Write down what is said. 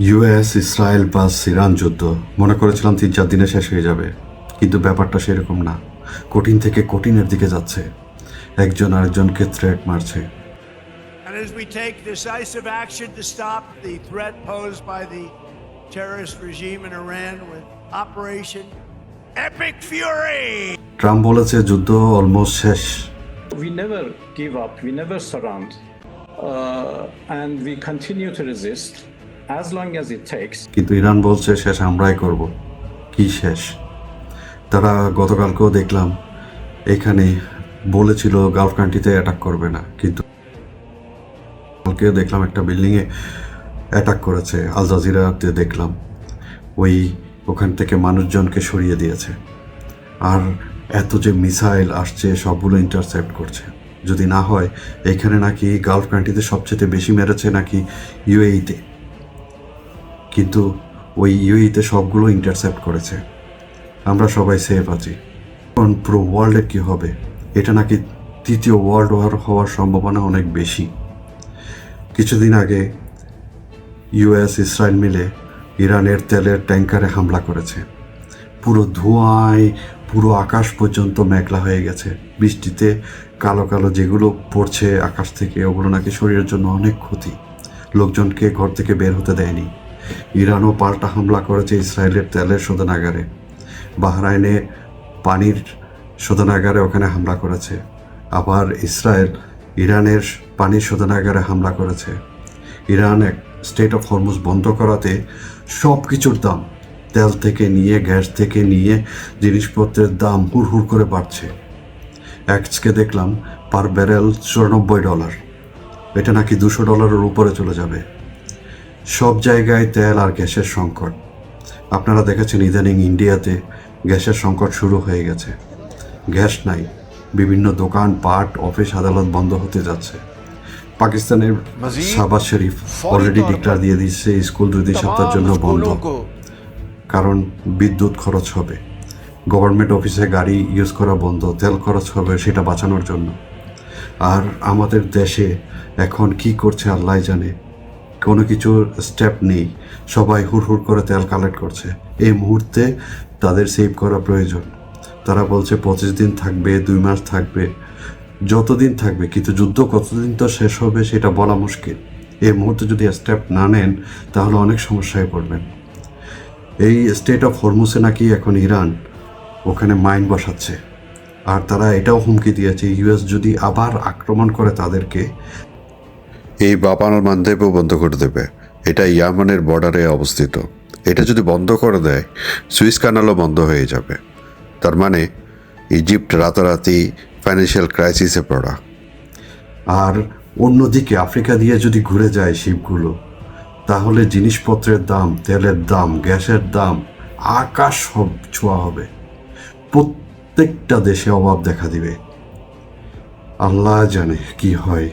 US Israel বাস Iran যুদ্ধ মনে করেছিলাম 3-4 দিনে শেষ হয়ে যাবে, কিন্তু ব্যাপারটা সেরকম না। কঠিন থেকে কঠিনের দিকে যাচ্ছে, একজন আরেকজনকে থ্রেট মারছে। And as we take decisive action to stop the threat posed by the terrorist regime in Iran with Operation Epic Fury. Trump বলেছে যুদ্ধ অলমোস্ট শেষ। We never give up, we never surrender, and we continue to resist as long as it takes. কিন্তু Iran বলছে শেষ আমরাই করব। কি শেষ? তারা গতকালকেও দেখলাম এখানে বলেছিল গালফ কান্ট্রিতে অ্যাটাক করবে না, কিন্তু কালকেও দেখলাম একটা বিল্ডিংয়ে অ্যাটাক করেছে। আল জাজিরাতে দেখলাম ওখান থেকে মানুষজনকে সরিয়ে দিয়েছে। আর এত যে মিসাইল আসছে সবগুলো ইন্টারসেপ্ট করছে। যদি না হয় এইখানে নাকি গালফ কান্ট্রিতে সবচেয়ে বেশি মেরেছে নাকি ইউএইতে, কিন্তু ইউএইতে সবগুলো ইন্টারসেপ্ট করেছে। আমরা সবাই সেফ আছি। এখন পুরো ওয়ার্ল্ডে কী হবে? এটা নাকি তৃতীয় ওয়ার্ল্ড ওয়ার হওয়ার সম্ভাবনা অনেক বেশি। কিছুদিন আগে ইউএস ইসরায়েল মিলে ইরানের তেলের ট্যাঙ্কারে হামলা করেছে। পুরো ধোঁয়ায় পুরো আকাশ পর্যন্ত মেঘলা হয়ে গেছে। বৃষ্টিতে কালো কালো যেগুলো পড়ছে আকাশ থেকে, ওগুলো নাকি শরীরের জন্য অনেক ক্ষতি। লোকজনকে ঘর থেকে বের হতে দেয়নি। ইরানও পাল্টা হামলা করেছে ইসরায়েলের তেলের শোধনাগারে। বাহরাইনে পানির শোধনাগারে ওখানে হামলা করেছে। আবার ইসরায়েল ইরানের পানির শোধনাগারে হামলা করেছে। ইরান স্টেট অফ হরমুজ বন্ধ করাতে সব কিছুর দাম, তেল থেকে নিয়ে গ্যাস থেকে নিয়ে জিনিসপত্রের দাম হুড় করে বাড়ছে। আজকে দেখলাম পার ব্যারেল $94। এটা নাকি $200 উপরে চলে যাবে। সব জায়গায় তেল আর গ্যাসের সংকট। আপনারা দেখেছেন ইদানিং ইন্ডিয়াতে গ্যাসের সংকট শুরু হয়ে গেছে। গ্যাস নাই, বিভিন্ন দোকান পাট অফিস আদালত বন্ধ হতে যাচ্ছে। পাকিস্তানের শাহবাজ শরীফ অলরেডি ডিক্লার দিয়ে দিচ্ছে স্কুল 2 সপ্তাহের জন্য বন্ধ, কারণ বিদ্যুৎ খরচ হবে। গভর্নমেন্ট অফিসে গাড়ি ইউজ করা বন্ধ, তেল খরচ হবে সেটা বাঁচানোর জন্য। আর আমাদের দেশে এখন কি করছে আল্লাহ জানে, কোনো কিছুর স্টেপ নেই। সবাই হুড় করে তেল কালেক্ট করছে। এই মুহূর্তে তাদের সেভ করা প্রয়োজন। তারা বলছে 25 দিন থাকবে, 2 মাস থাকবে, যতদিন থাকবে, কিন্তু যুদ্ধ কতদিন তো শেষ হবে সেটা বলা মুশকিল। এই মুহূর্তে যদি স্টেপ না নেন তাহলে অনেক সমস্যায় পড়বেন। এই স্টেট অফ হরমুজে নাকি এখন ইরান ওখানে মাইন বসাচ্ছে। আর তারা এটাও হুমকি দিয়েছে ইউএস যদি আবার আক্রমণ করে তাদেরকে এই বাবাল মানদেবও বন্ধ করে দেবে। এটা ইয়ামানের বর্ডারে অবস্থিত। এটা যদি বন্ধ করে দেয় সুইস কানালও বন্ধ হয়ে যাবে। তার মানে ইজিপ্ট রাতারাতি ফাইন্যান্সিয়াল ক্রাইসিসে পড়া। আর অন্যদিকে আফ্রিকা দিয়ে যদি ঘুরে যায় শিপগুলো, তাহলে জিনিসপত্রের দাম, তেলের দাম, গ্যাসের দাম আকাশ ছোঁয়া হবে। প্রত্যেকটা দেশে অভাব দেখা দিবে। আল্লাহ জানে কি হয়।